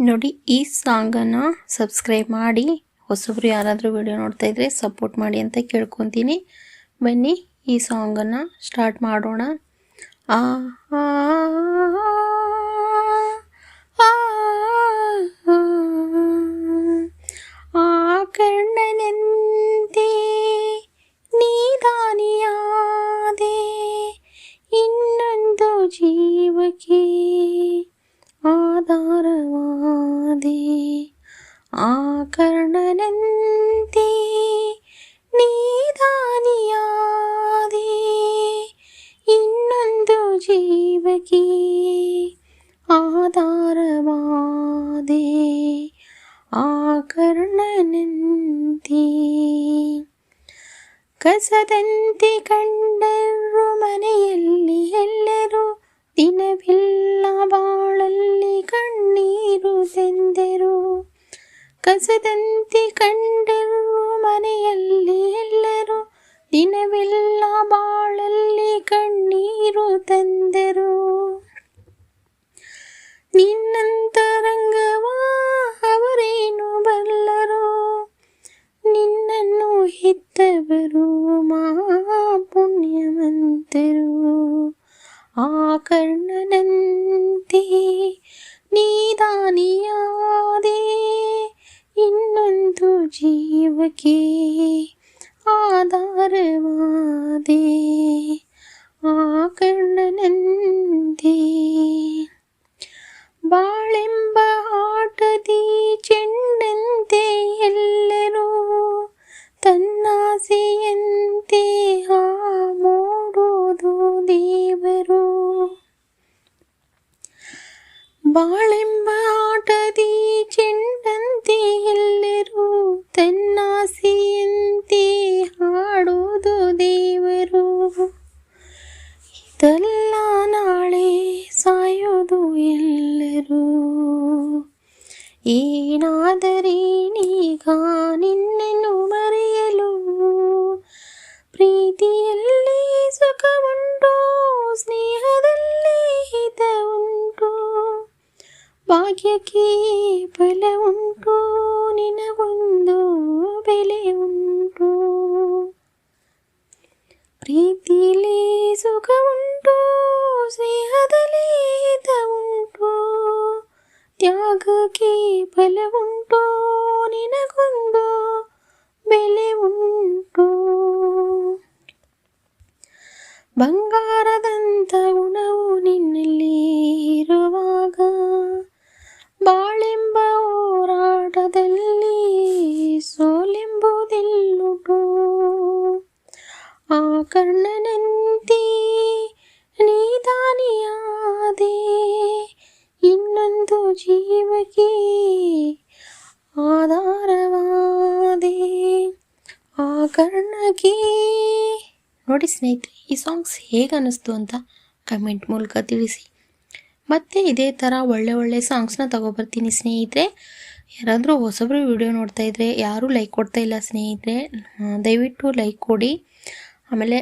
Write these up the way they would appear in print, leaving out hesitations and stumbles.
ನೋಡಿ, ಈ ಸಾಂಗನ್ನು ಸಬ್ಸ್ಕ್ರೈಬ್ ಮಾಡಿ. ಹೊಸಬ್ರು ಯಾರಾದರೂ ವಿಡಿಯೋ ನೋಡ್ತಾ ಇದ್ರೆ ಸಪೋರ್ಟ್ ಮಾಡಿ ಅಂತ ಕೇಳ್ಕೊತೀನಿ. ಬನ್ನಿ ಈ ಸಾಂಗನ್ನು ಸ್ಟಾರ್ಟ್ ಮಾಡೋಣ. ಆ ಆ ಆ ಕರ್ಣನಂತೆ ನೀದಾನಿಯಾದೆ, ಇನ್ನೊಂದು ಜೀವಕ್ಕೆ ಆಧಾರವಾದೆ. ಆ ಕರ್ಣನಂತೆ ನೀದಾನಿಯಾದೆ, ಇನ್ನೊಂದು ಜೀವಕ್ಕೆ ಆಧಾರವಾದೆ. ಆ ಕರ್ಣನಂತೆ ಕಸದಂತೆ ಕಂಡರು ಮನೆಯಲ್ಲಿ ಎಲ್ಲರೂ, ದಿನವಿಲ್ಲ ಬಾಳಲ್ಲಿ ಕಣ್ಣೀರು ತಂದರು. ಕಸದಂತೆ ಕಂಡರು ಮನೆಯಲ್ಲಿ ಎಲ್ಲರೂ, ದಿನವಿಲ್ಲ ಬಾಳಲ್ಲಿ ಕಣ್ಣೀರು ತಂದರು. ನಿನ್ನಂತರಂಗವ ಅವರೇನು ಬಲ್ಲರು, ನಿನ್ನನ್ನು ಹೆತ್ತವರು ಮಾ ಪುಣ್ಯವಂತರು. ಆ ಕರ್ಣನಂತೆ ನೀದಾನಿಯಾದೆ, ಇನ್ನೊಂದು ಜೀವಕ್ಕೆ ಆಧಾರವಾದೆ. ಆ ಕರ್ಣನಂತೆ ಬಾಳೆಂಬ ಆಟದಿ ಚೆಂಡಂತೆ ಎಲ್ಲರೂ, ತನ್ನಾಸೆಯಂತೆ ಮೋಡೋದು ದೇವರು. ಬಾಳೆಂಬ ಆಟದಿ ಚೆಂಡಂತೆ ಎಲ್ಲರೂ, ತನ್ನಾಸೆಯಂತೆ ಹಾಡೋದು ದೇವರು. ಇದಲ್ಲ ನಾಳೆ ಸಾಯೋದು ಎಲ್ಲರೂ, ಏನಾದರೇನೀಗ ನಿನ್ನನ್ನು ಮರೆಯಲು. ಪ್ರೀತಿಯಲ್ಲಿ ಸುಖ ಉಂಟು, ಸ್ನೇಹದಲ್ಲಿ ಹಿತ ಉಂಟು, ಭಾಗ್ಯಕ್ಕೆ ಫಲ ಉಂಟು, ನಿನಗೊಂದು ಬೆಲೆ ಉಂಟು. ಪ್ರೀತಿಯಲ್ಲಿ ಸುಖ ಉಂಟು, ಸ್ನೇಹದಲ್ಲಿ ಹಿತ ಉಂಟು, ತ್ಯಾಗಕ್ಕೆ ಫಲ ಉಂಟು, ನಿನಗೊಂದು ಬೆಲೆ ಉಂಟು. ಬಂಗಾರದಂಥ ಗುಣವು ನಿನ್ನಲ್ಲಿ ಇರುವಾಗ, ಬಾಳೆಂಬ ಹೋರಾಟದಲ್ಲಿ ಸೋಲೆಂಬುದಿಲ್ಲುಂಟು. ಆ ಕರ್ಣನಂತೆ ನೀದಾನಿಯಾದೆ, ಇನ್ನೊಂದು ಜೀವಕ್ಕೆ ಆಧಾರವಾದೆ. ಆ ಕರ್ಣಕ್ಕೆ ನೋಡಿ ಸ್ನೇಹಿತರೆ, ಈ ಸಾಂಗ್ಸ್ ಹೇಗೆ ಅನ್ನಿಸ್ತು ಅಂತ ಕಮೆಂಟ್ ಮೂಲಕ ತಿಳಿಸಿ. ಮತ್ತೆ ಇದೇ ಥರ ಒಳ್ಳೆ ಸಾಂಗ್ಸ್ನ ತಗೊಬರ್ತೀನಿ ಸ್ನೇಹಿತರೆ. ಯಾರಾದರೂ ಹೊಸಬ್ರು ವಿಡಿಯೋ ನೋಡ್ತಾ ಇದ್ದರೆ, ಯಾರೂ ಲೈಕ್ ಕೊಡ್ತಾ ಇಲ್ಲ ಸ್ನೇಹಿತರೆ, ದಯವಿಟ್ಟು ಲೈಕ್ ಕೊಡಿ. ಆಮೇಲೆ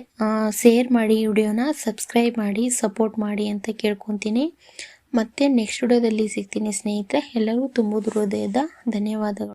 ಶೇರ್ ಮಾಡಿ, ವಿಡಿಯೋನ ಸಬ್ಸ್ಕ್ರೈಬ್ ಮಾಡಿ, ಸಪೋರ್ಟ್ ಮಾಡಿ ಅಂತ ಕೇಳ್ಕೊತೀನಿ. ಮತ್ತೆ ನೆಕ್ಸ್ಟ್ ವಿಡಿಯೋದಲ್ಲಿ ಸಿಗ್ತೀನಿ ಸ್ನೇಹಿತರೆ. ಎಲ್ಲರೂ ತುಂಬು ಹೃದಯದ ಧನ್ಯವಾದಗಳು.